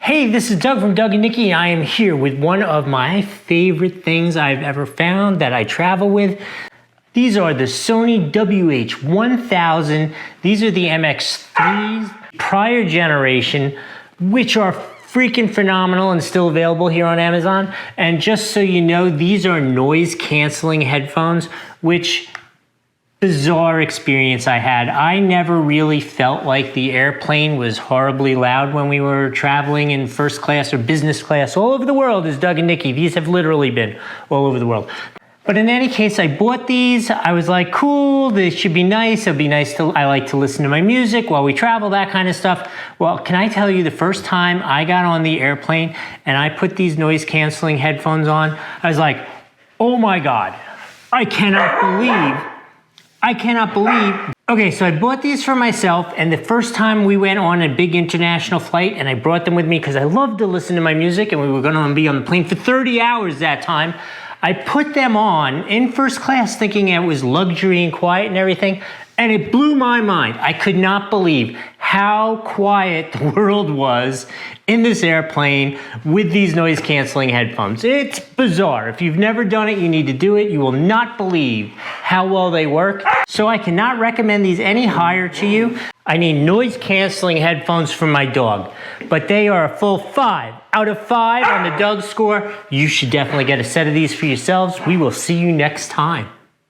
Hey, this is Doug from Doug and Nikki. I am here with one of my favorite things I've ever found that I travel with. These are the Sony WH-1000. These are the MX3s, prior generation, which are freaking phenomenal and still available here on Amazon. And just so you know, these are noise canceling headphones, which bizarre experience I had. I never really felt like the airplane was horribly loud when we were traveling in first class or business class all over the world as Doug and Nikki. These have literally been all over the world. But in any case, I bought these. I was like, cool, this should be nice. It'll be nice I like to listen to my music while we travel, that kind of stuff. Well, can I tell you, the first time I got on the airplane and I put these noise canceling headphones on, I was like, oh my God, I cannot believe. Okay, so I bought these for myself, and the first time we went on a big international flight, and I brought them with me because I love to listen to my music, and we were gonna be on the plane for 30 hours that time. I put them on in first class thinking it was luxury and quiet and everything, and it blew my mind. I could not believe how quiet the world was in this airplane with these noise canceling headphones. It's bizarre. If you've never done it, you need to do it. You will not believe how well they work. So I cannot recommend these any higher to you. I need noise canceling headphones for my dog, but they are a full 5 out of 5 on the Doug score. You should definitely get a set of these for yourselves. We will see you next time.